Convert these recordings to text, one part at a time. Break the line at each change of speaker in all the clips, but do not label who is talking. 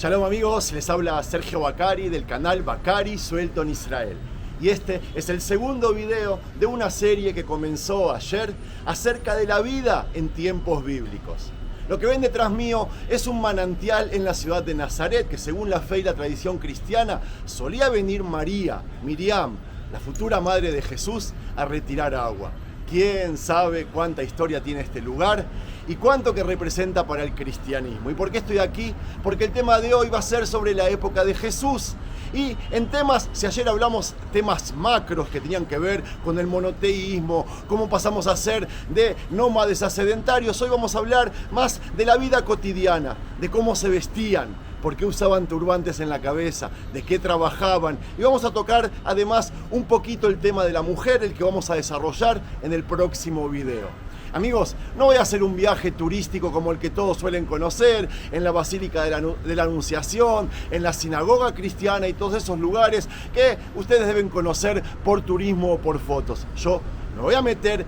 Shalom amigos, les habla Sergio Bacari del canal Bacari Suelto en Israel. Y este es el segundo video de una serie que comenzó ayer acerca de la vida en tiempos bíblicos. Lo que ven detrás mío es un manantial en la ciudad de Nazaret, que según la fe y la tradición cristiana solía venir María, Miriam, la futura madre de Jesús, a retirar agua. ¿Quién sabe cuánta historia tiene este lugar y cuánto que representa para el cristianismo? ¿Y por qué estoy aquí? Porque el tema de hoy va a ser sobre la época de Jesús. Y en temas, si ayer hablamos temas macros que tenían que ver con el monoteísmo, cómo pasamos a ser de nómades a sedentarios, hoy vamos a hablar más de la vida cotidiana, de cómo se vestían, por qué usaban turbantes en la cabeza, de qué trabajaban. Y vamos a tocar además un poquito el tema de la mujer, el que vamos a desarrollar en el próximo video. Amigos, no voy a hacer un viaje turístico como el que todos suelen conocer, en la Basílica de la Anunciación, en la sinagoga cristiana y todos esos lugares que ustedes deben conocer por turismo o por fotos. Yo me voy a meter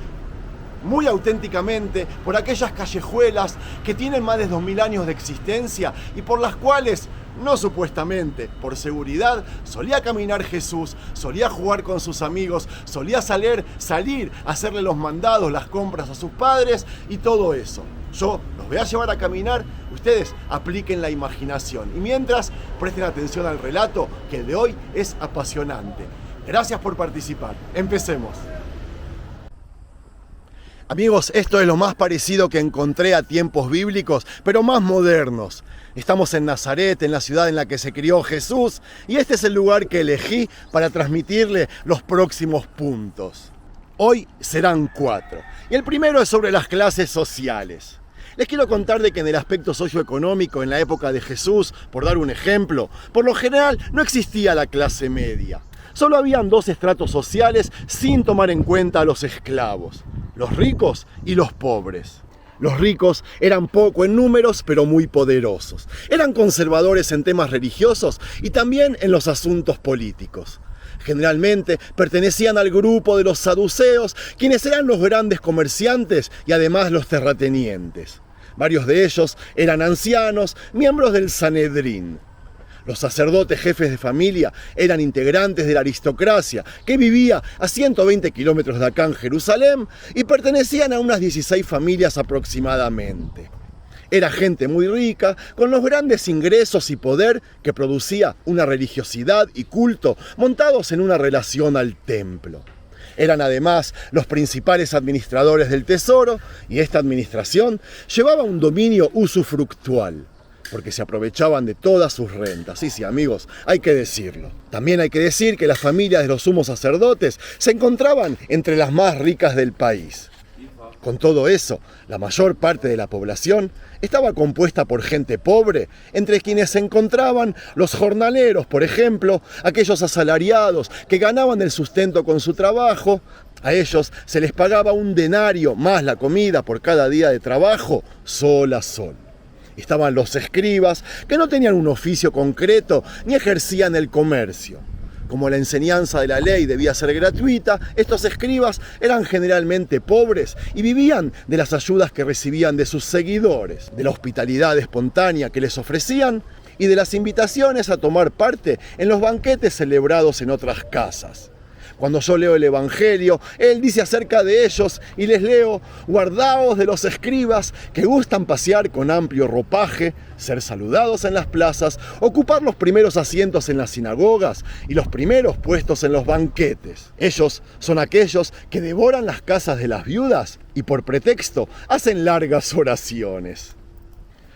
muy auténticamente por aquellas callejuelas que tienen más de 2000 años de existencia y por las cuales, no supuestamente, por seguridad, solía caminar Jesús, solía jugar con sus amigos, solía salir a hacerle los mandados, las compras a sus padres y todo eso. Yo los voy a llevar a caminar, ustedes apliquen la imaginación y mientras presten atención al relato, que el de hoy es apasionante. Gracias por participar. Empecemos. Amigos, esto es lo más parecido que encontré a tiempos bíblicos, pero más modernos. Estamos en Nazaret, en la ciudad en la que se crió Jesús, y este es el lugar que elegí para transmitirle los próximos puntos. Hoy serán 4, y el primero es sobre las clases sociales. Les quiero contar de que en el aspecto socioeconómico, en la época de Jesús, por dar un ejemplo, por lo general no existía la clase media. Solo habían 2 estratos sociales sin tomar en cuenta a los esclavos: los ricos y los pobres. Los ricos eran poco en números, pero muy poderosos. Eran conservadores en temas religiosos y también en los asuntos políticos. Generalmente pertenecían al grupo de los saduceos, quienes eran los grandes comerciantes y además los terratenientes. Varios de ellos eran ancianos, miembros del Sanedrín. Los sacerdotes jefes de familia eran integrantes de la aristocracia que vivía a 120 kilómetros de acá en Jerusalén y pertenecían a unas 16 familias aproximadamente. Era gente muy rica, con los grandes ingresos y poder que producía una religiosidad y culto montados en una relación al templo. Eran además los principales administradores del tesoro y esta administración llevaba un dominio usufructual, porque se aprovechaban de todas sus rentas. Sí, amigos, hay que decirlo. También hay que decir que las familias de los sumos sacerdotes se encontraban entre las más ricas del país. Con todo eso, la mayor parte de la población estaba compuesta por gente pobre, entre quienes se encontraban los jornaleros, por ejemplo, aquellos asalariados que ganaban el sustento con su trabajo. A ellos se les pagaba un denario más la comida por cada día de trabajo, sol a sol. Estaban los escribas, que no tenían un oficio concreto ni ejercían el comercio. Como la enseñanza de la ley debía ser gratuita, estos escribas eran generalmente pobres y vivían de las ayudas que recibían de sus seguidores, de la hospitalidad espontánea que les ofrecían y de las invitaciones a tomar parte en los banquetes celebrados en otras casas. Cuando yo leo el Evangelio, él dice acerca de ellos, y les leo: guardaos de los escribas que gustan pasear con amplio ropaje, ser saludados en las plazas, ocupar los primeros asientos en las sinagogas y los primeros puestos en los banquetes. Ellos son aquellos que devoran las casas de las viudas y por pretexto hacen largas oraciones.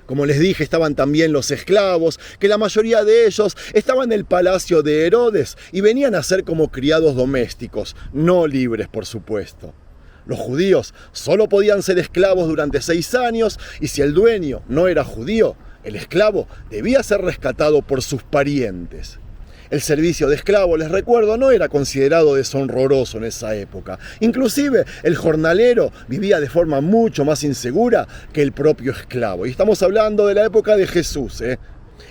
Como les dije, estaban también los esclavos, que la mayoría de ellos estaban en el palacio de Herodes y venían a ser como criados domésticos, no libres, por supuesto. Los judíos solo podían ser esclavos durante 6 años y si el dueño no era judío, el esclavo debía ser rescatado por sus parientes. El servicio de esclavo, les recuerdo, no era considerado deshonroso en esa época. Inclusive el jornalero vivía de forma mucho más insegura que el propio esclavo. Y estamos hablando de la época de Jesús,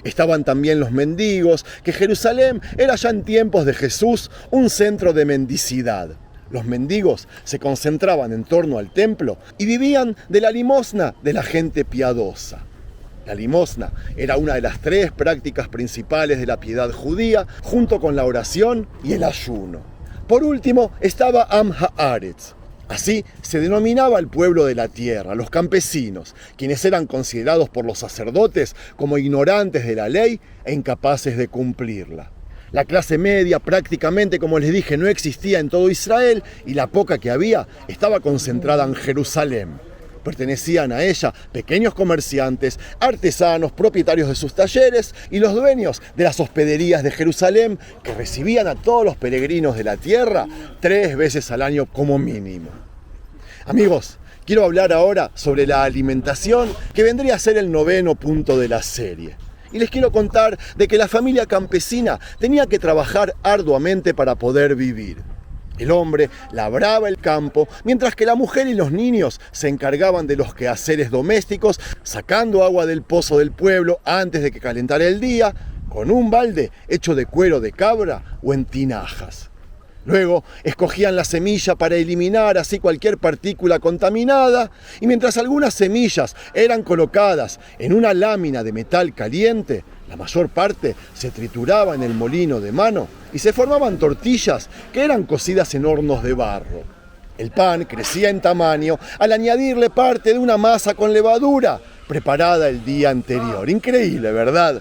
Estaban también los mendigos, que Jerusalén era ya en tiempos de Jesús un centro de mendicidad. Los mendigos se concentraban en torno al templo y vivían de la limosna de la gente piadosa. La limosna era una de las 3 prácticas principales de la piedad judía, junto con la oración y el ayuno. Por último estaba Am Haaretz. Así se denominaba el pueblo de la tierra, los campesinos, quienes eran considerados por los sacerdotes como ignorantes de la ley e incapaces de cumplirla. La clase media prácticamente, como les dije, no existía en todo Israel y la poca que había estaba concentrada en Jerusalén. Pertenecían a ella pequeños comerciantes, artesanos, propietarios de sus talleres y los dueños de las hospederías de Jerusalén que recibían a todos los peregrinos de la tierra 3 veces al año como mínimo. Amigos, quiero hablar ahora sobre la alimentación, que vendría a ser el 9º punto de la serie. Y les quiero contar de que la familia campesina tenía que trabajar arduamente para poder vivir. El hombre labraba el campo, mientras que la mujer y los niños se encargaban de los quehaceres domésticos, sacando agua del pozo del pueblo antes de que calentara el día, con un balde hecho de cuero de cabra o en tinajas. Luego escogían la semilla para eliminar así cualquier partícula contaminada, y mientras algunas semillas eran colocadas en una lámina de metal caliente, la mayor parte se trituraba en el molino de mano y se formaban tortillas que eran cocidas en hornos de barro. El pan crecía en tamaño al añadirle parte de una masa con levadura preparada el día anterior. Increíble, ¿verdad?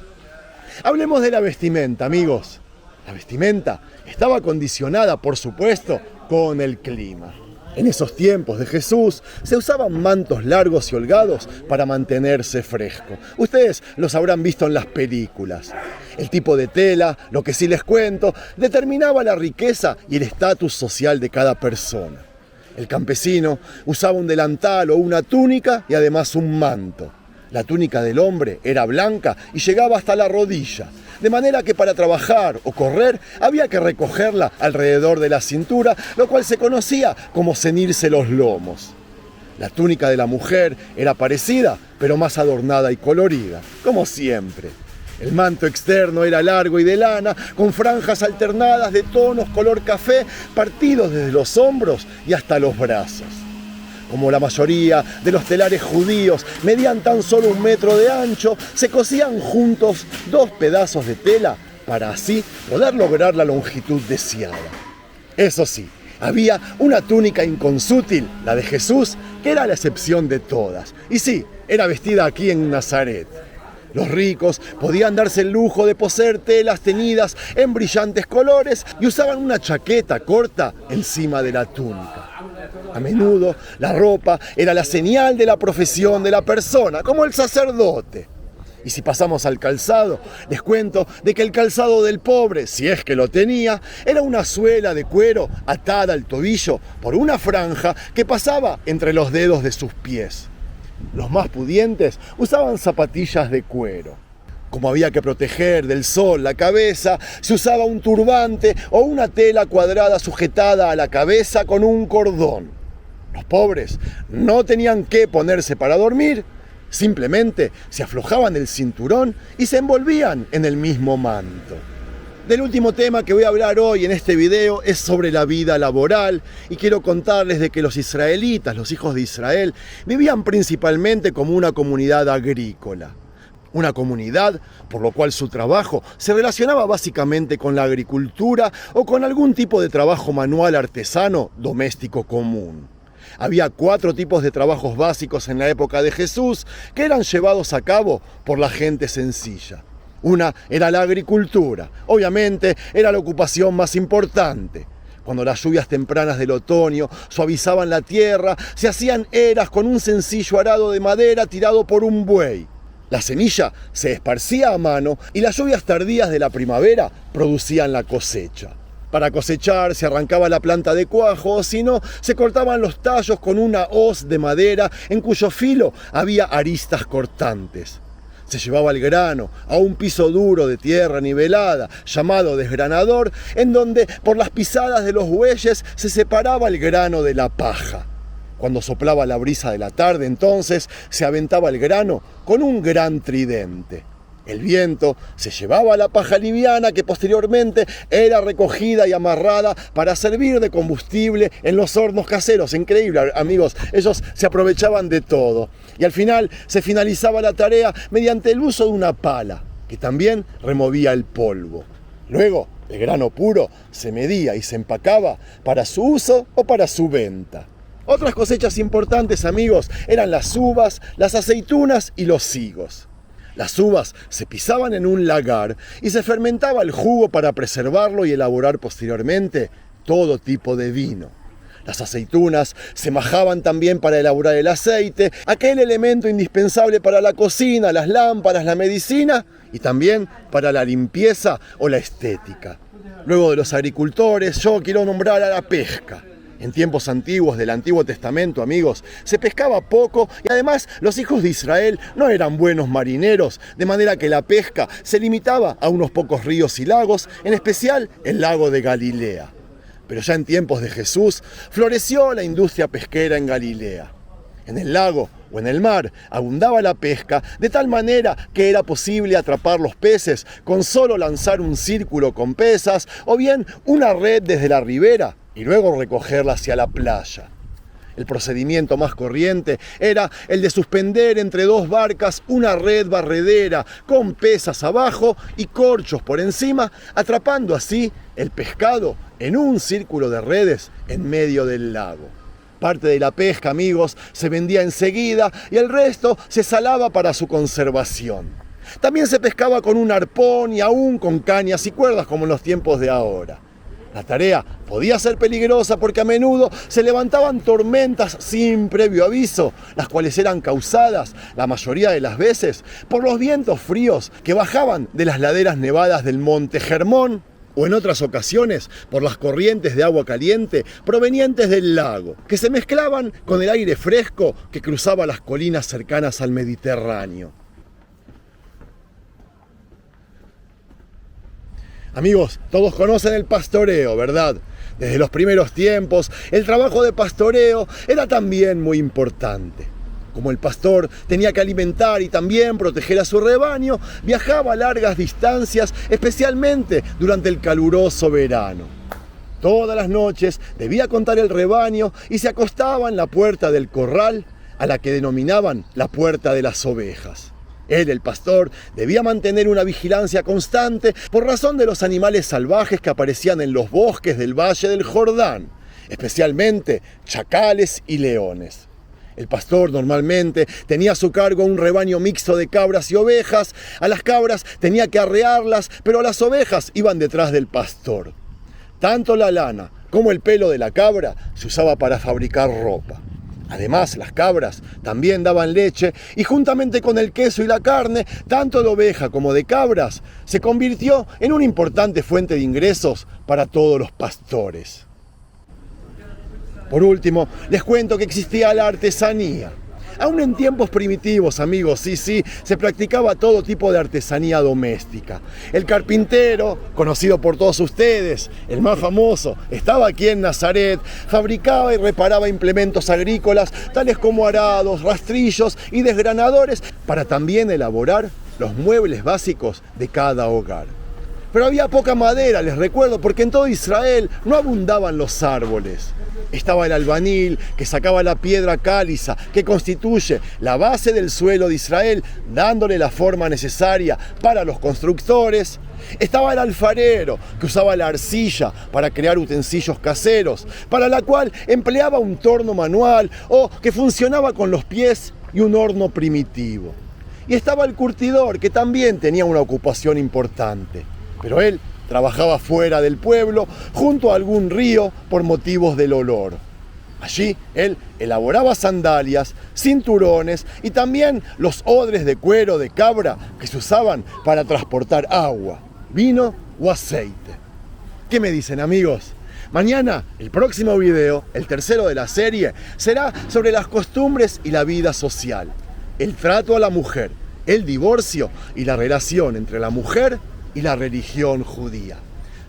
Hablemos de la vestimenta, amigos. La vestimenta estaba condicionada, por supuesto, con el clima. En esos tiempos de Jesús se usaban mantos largos y holgados para mantenerse fresco. Ustedes los habrán visto en las películas. El tipo de tela, lo que sí les cuento, determinaba la riqueza y el estatus social de cada persona. El campesino usaba un delantal o una túnica y además un manto. La túnica del hombre era blanca y llegaba hasta la rodilla, de manera que para trabajar o correr había que recogerla alrededor de la cintura, lo cual se conocía como cenirse los lomos. La túnica de la mujer era parecida, pero más adornada y colorida, como siempre. El manto externo era largo y de lana, con franjas alternadas de tonos color café, partidos desde los hombros y hasta los brazos. Como la mayoría de los telares judíos medían tan solo 1 metro de ancho, se cosían juntos 2 pedazos de tela para así poder lograr la longitud deseada. Eso sí, había una túnica inconsútil, la de Jesús, que era la excepción de todas. Y sí, era vestida aquí en Nazaret. Los ricos podían darse el lujo de poseer telas teñidas en brillantes colores y usaban una chaqueta corta encima de la túnica. A menudo la ropa era la señal de la profesión de la persona, como el sacerdote. Y si pasamos al calzado, les cuento de que el calzado del pobre, si es que lo tenía, era una suela de cuero atada al tobillo por una franja que pasaba entre los dedos de sus pies. Los más pudientes usaban zapatillas de cuero. Como había que proteger del sol la cabeza, se usaba un turbante o una tela cuadrada sujetada a la cabeza con un cordón. Los pobres no tenían que ponerse para dormir, simplemente se aflojaban el cinturón y se envolvían en el mismo manto. Del último tema que voy a hablar hoy en este video es sobre la vida laboral, y quiero contarles de que los israelitas, los hijos de Israel, vivían principalmente como una comunidad agrícola. Una comunidad por lo cual su trabajo se relacionaba básicamente con la agricultura o con algún tipo de trabajo manual artesano doméstico común. Había 4 tipos de trabajos básicos en la época de Jesús que eran llevados a cabo por la gente sencilla. Una era la agricultura. Obviamente era la ocupación más importante. Cuando las lluvias tempranas del otoño suavizaban la tierra, se hacían eras con un sencillo arado de madera tirado por un buey. La semilla se esparcía a mano y las lluvias tardías de la primavera producían la cosecha. Para cosechar se arrancaba la planta de cuajo, o si no, se cortaban los tallos con una hoz de madera en cuyo filo había aristas cortantes. Se llevaba el grano a un piso duro de tierra nivelada, llamado desgranador, en donde por las pisadas de los bueyes se separaba el grano de la paja. Cuando soplaba la brisa de la tarde, entonces se aventaba el grano con un gran tridente. El viento se llevaba la paja liviana que posteriormente era recogida y amarrada para servir de combustible en los hornos caseros. Increíble, amigos, ellos se aprovechaban de todo. Y al final se finalizaba la tarea mediante el uso de una pala, que también removía el polvo. Luego, el grano puro se medía y se empacaba para su uso o para su venta. Otras cosechas importantes, amigos, eran las uvas, las aceitunas y los higos. Las uvas se pisaban en un lagar y se fermentaba el jugo para preservarlo y elaborar posteriormente todo tipo de vino. Las aceitunas se majaban también para elaborar el aceite, aquel elemento indispensable para la cocina, las lámparas, la medicina y también para la limpieza o la estética. Luego de los agricultores, yo quiero nombrar a la pesca. En tiempos antiguos del Antiguo Testamento, amigos, se pescaba poco y además los hijos de Israel no eran buenos marineros, de manera que la pesca se limitaba a unos pocos ríos y lagos, en especial el lago de Galilea. Pero ya en tiempos de Jesús floreció la industria pesquera en Galilea. En el lago o en el mar abundaba la pesca de tal manera que era posible atrapar los peces con solo lanzar un círculo con pesas o bien una red desde la ribera y luego recogerla hacia la playa. El procedimiento más corriente era el de suspender entre dos barcas una red barredera con pesas abajo y corchos por encima, atrapando así el pescado en un círculo de redes en medio del lago. Parte de la pesca, amigos, se vendía enseguida y el resto se salaba para su conservación. También se pescaba con un arpón y aún con cañas y cuerdas como en los tiempos de ahora. La tarea podía ser peligrosa porque a menudo se levantaban tormentas sin previo aviso, las cuales eran causadas, la mayoría de las veces, por los vientos fríos que bajaban de las laderas nevadas del Monte Hermón, o en otras ocasiones por las corrientes de agua caliente provenientes del lago, que se mezclaban con el aire fresco que cruzaba las colinas cercanas al Mediterráneo. Amigos, todos conocen el pastoreo, ¿verdad? Desde los primeros tiempos, el trabajo de pastoreo era también muy importante. Como el pastor tenía que alimentar y también proteger a su rebaño, viajaba a largas distancias, especialmente durante el caluroso verano. Todas las noches debía contar el rebaño y se acostaba en la puerta del corral, a la que denominaban la puerta de las ovejas. Él, el pastor, debía mantener una vigilancia constante por razón de los animales salvajes que aparecían en los bosques del Valle del Jordán, especialmente chacales y leones. El pastor normalmente tenía a su cargo un rebaño mixto de cabras y ovejas. A las cabras tenía que arrearlas, pero las ovejas iban detrás del pastor. Tanto la lana como el pelo de la cabra se usaba para fabricar ropa. Además, las cabras también daban leche y juntamente con el queso y la carne, tanto de oveja como de cabras, se convirtió en una importante fuente de ingresos para todos los pastores. Por último, les cuento que existía la artesanía. Aún en tiempos primitivos, amigos, sí, se practicaba todo tipo de artesanía doméstica. El carpintero, conocido por todos ustedes, el más famoso, estaba aquí en Nazaret, fabricaba y reparaba implementos agrícolas, tales como arados, rastrillos y desgranadores, para también elaborar los muebles básicos de cada hogar. Pero había poca madera, les recuerdo, porque en todo Israel no abundaban los árboles. Estaba el albanil, que sacaba la piedra caliza, que constituye la base del suelo de Israel, dándole la forma necesaria para los constructores. Estaba el alfarero, que usaba la arcilla para crear utensilios caseros, para la cual empleaba un torno manual o que funcionaba con los pies y un horno primitivo. Y estaba el curtidor, que también tenía una ocupación importante, pero él trabajaba fuera del pueblo, junto a algún río, por motivos del olor. Allí él elaboraba sandalias, cinturones y también los odres de cuero de cabra que se usaban para transportar agua, vino o aceite. ¿Qué me dicen, amigos? Mañana, el próximo video, el tercero de la serie, será sobre las costumbres y la vida social, el trato a la mujer, el divorcio y la relación entre la mujer y la religión judía.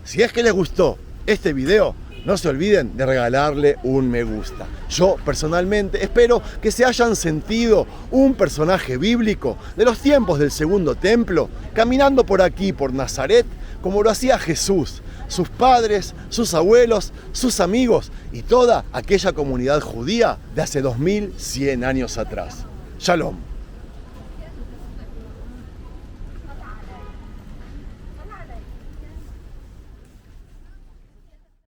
Si es que les gustó este video, no se olviden de regalarle un me gusta. Yo personalmente espero que se hayan sentido un personaje bíblico de los tiempos del Segundo Templo, caminando por aquí, por Nazaret, como lo hacía Jesús, sus padres, sus abuelos, sus amigos y toda aquella comunidad judía de hace 2100 años atrás. Shalom.